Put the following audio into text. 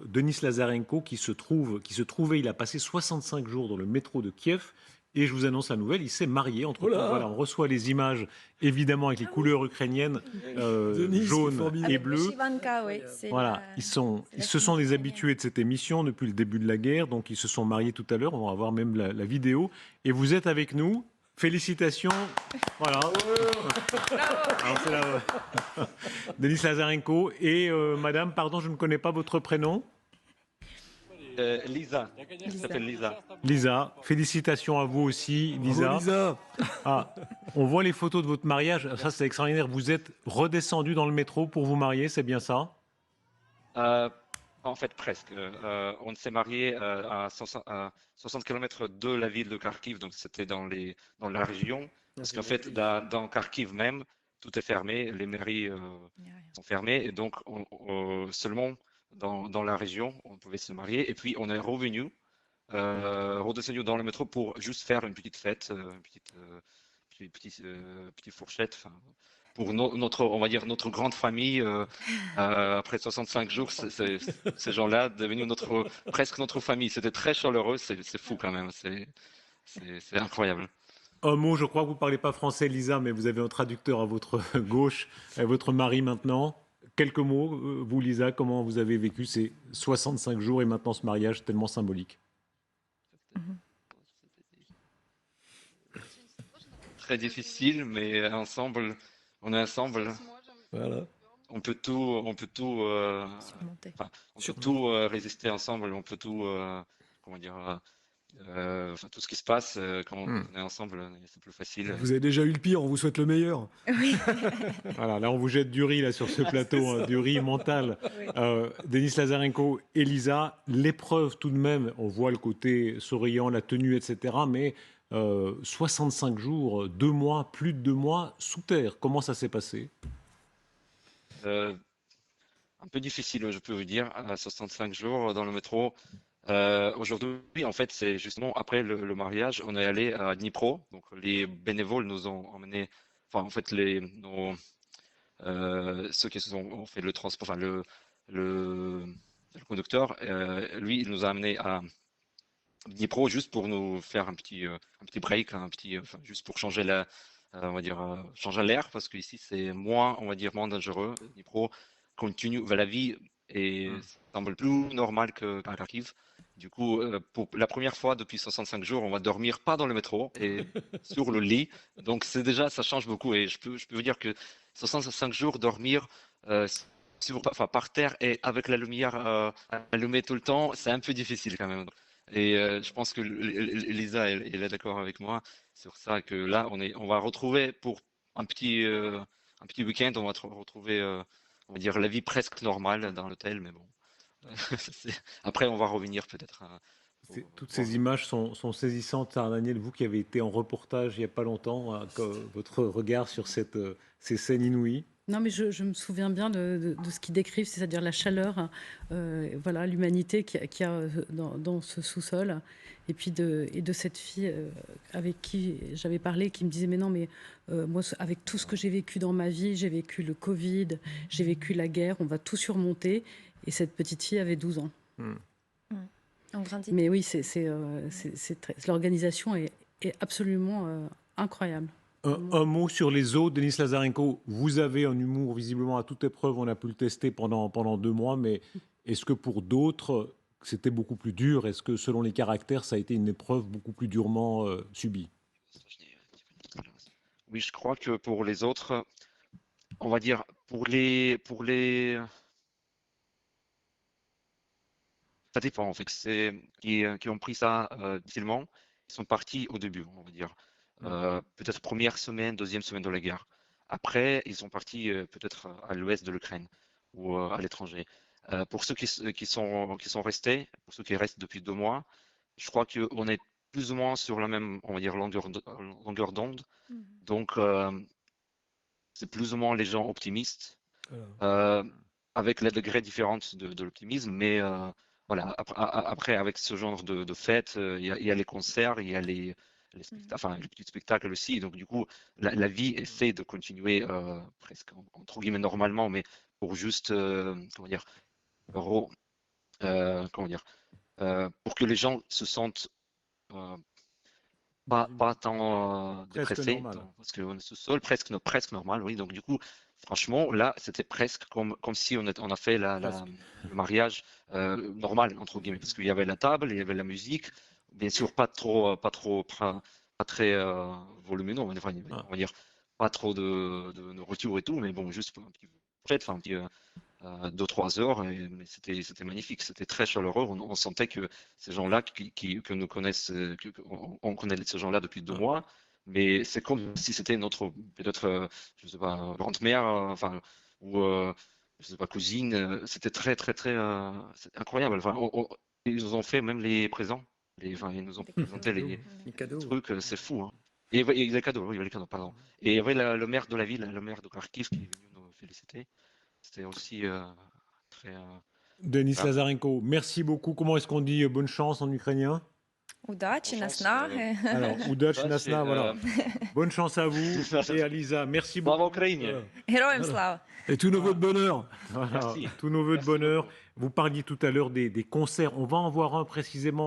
Denis Lazarenko qui se trouvait, il a passé 65 jours dans le métro de Kiev. Et je vous annonce la nouvelle, il s'est marié Oh entre-temps. Voilà, là! on reçoit les images, évidemment, avec les couleurs ukrainiennes, Denise, qui est jaune et formidable. Avec bleu. Vyshivanka, oui, c'est Voilà, la se fille sont des ukrainienne. habitués de cette émission depuis le début de la guerre, donc ils se sont mariés tout à l'heure. On va voir même la vidéo. Et vous êtes avec nous. Félicitations. Voilà. Alors, c'est Denis Lazarenko. Et madame, pardon, je ne connais pas votre prénom. Lisa, elle s'appelle Lisa. Lisa, félicitations à vous aussi, Bravo, Lisa. Lisa. Ah, on voit les photos de votre mariage, ça c'est extraordinaire. Vous êtes redescendu dans le métro pour vous marier, c'est bien ça? Euh, En fait, presque. On s'est marié à 60 km de la ville de Kharkiv, donc c'était dans la région. Parce qu'en fait, dans Kharkiv même, tout est fermé, les mairies Il y a rien. sont fermées, et donc seulement dans la région, on pouvait se marier. Et puis, on est redescendu dans le métro pour juste faire une petite fête, petite fourchette, enfin, pour notre, on va dire, notre grande famille. Après 65 jours, ces gens-là devenus presque notre famille. C'était très chaleureux, c'est fou quand même, c'est incroyable. Un mot, je crois que vous ne parlez pas français, Lisa, mais vous avez un traducteur à votre gauche, votre mari maintenant. Quelques mots, vous, Lisa, comment vous avez vécu ces 65 jours et maintenant ce mariage tellement symbolique? Très difficile, mais ensemble, on est ensemble. Voilà. Surmonté. On peut tout résister ensemble, on peut tout, comment dire, enfin, tout ce qui se passe quand on est ensemble, c'est plus facile. Vous avez déjà eu le pire, on vous souhaite le meilleur. Oui. Voilà, là on vous jette du riz là, sur ce plateau, hein, du riz mental. Oui. Denis Lazarenko, Elisa, l'épreuve tout de même, on voit le côté souriant, la tenue, etc. Mais 65 jours, 2 mois, plus de 2 mois sous terre, comment ça s'est passé? Euh, un peu difficile, je peux vous dire, à 65 jours dans le métro. Aujourd'hui, en fait, c'est justement après le mariage, on est allé à Dnipro. Donc, les bénévoles nous ont emmenés, enfin, en fait, ceux qui ont fait le transport, enfin, le, le conducteur, lui, il nous a amenés à Dnipro juste pour nous faire un petit break, enfin, juste pour changer on va dire, changer l'air, parce qu'ici, c'est moins, on va dire, moins dangereux. Dnipro continue, la vie semble plus normale qu'à Kharkiv. Du coup, pour la première fois depuis 65 jours, on va dormir pas dans le métro et sur le lit. Donc, c'est déjà, ça change beaucoup. Et je peux vous dire que 65 jours dormir enfin, par terre et avec la lumière allumée tout le temps, c'est un peu difficile quand même. Et je pense que Lisa, elle est d'accord avec moi sur ça, que là, on va retrouver pour un petit week-end, on va retrouver, on va dire, la vie presque normale dans l'hôtel, mais bon. Après, on va revenir peut-être Toutes voir. ces images sont saisissantes. Sarah Daniel, vous qui avez été en reportage il n'y a pas longtemps, votre regard sur ces scènes inouïes. Non, mais je me souviens bien de ce qu'ils décrivent, c'est-à-dire la chaleur, voilà, l'humanité qu'il y a dans ce sous-sol, et puis de cette fille avec qui j'avais parlé, qui me disait, mais non, mais moi, avec tout ce que j'ai vécu dans ma vie, j'ai vécu le Covid, j'ai vécu la guerre, on va tout surmonter, et cette petite fille avait 12 ans. On grandit. Mais oui, l'organisation est absolument incroyable. Un mot sur les autres, Denis Lazarenko. Vous avez un humour visiblement à toute épreuve. On a pu le tester pendant 2 mois, mais est-ce que pour d'autres, c'était beaucoup plus dur? Est-ce que selon les caractères, ça a été une épreuve beaucoup plus durement subie? Oui, je crois que pour les autres, on va dire, ça dépend en fait. C'est qui ont pris ça difficilement. Ils sont partis au début, on va dire. Peut-être première semaine, deuxième semaine de la guerre. Après, ils sont partis peut-être à l'ouest de l'Ukraine ou à l'étranger. Pour ceux qui sont restés, pour ceux qui restent depuis 2 mois, je crois qu'on est plus ou moins sur la même, on va dire, longueur d'onde. Donc, c'est plus ou moins les gens optimistes, euh, avec les degrés différents de l'optimisme, mais voilà, après, avec ce genre de fêtes, il y a les concerts, il y a enfin, les petits spectacles aussi, donc du coup, la vie essaie de continuer presque, entre guillemets, normalement, mais pour juste, comment dire, comment dire, pour que les gens se sentent pas tant Presque dépressés, normal. parce qu'on est sous-sol, presque normal, oui. Donc du coup, franchement, là, c'était presque comme si on a fait le mariage normal, entre guillemets, parce qu'il y avait la table, il y avait la musique, bien sûr, pas très volumineux, on va dire, pas trop de nourriture et tout, mais bon, juste un petit fête, enfin, un petit 2-3 heures, mais c'était magnifique, c'était très chaleureux. On sentait que ces gens-là que nous connaissent, on connaît ces gens-là depuis 2 mois, mais c'est comme si c'était notre peut-être, je sais pas, grand-mère, enfin, ou je sais pas, cousine. C'était très, c'est incroyable. Enfin, ils nous ont fait même les présents, enfin, ils nous ont Des présenté cadeaux. Les cadeaux. trucs, c'est fou, hein. Et les cadeaux, oui, les cadeaux, pardon. Et il y avait le maire de la ville, le maire de Kharkiv, qui est venu nous féliciter. C'était aussi très. Denis Voilà. Lazarenko, merci beaucoup. Comment est-ce qu'on dit bonne chance en ukrainien? Удачи, Bonne chance, наснаги. Alors, Удачи, Удачи, Nasna, voilà. Bonne chance à vous et à Lisa. Merci Слава beaucoup. Україні! Героям Voilà. слава. Et tous nos voeux de bonheur. Voilà, Merci. tous nos voeux de Merci bonheur. beaucoup. Vous parliez tout à l'heure des concerts. On va en voir un précisément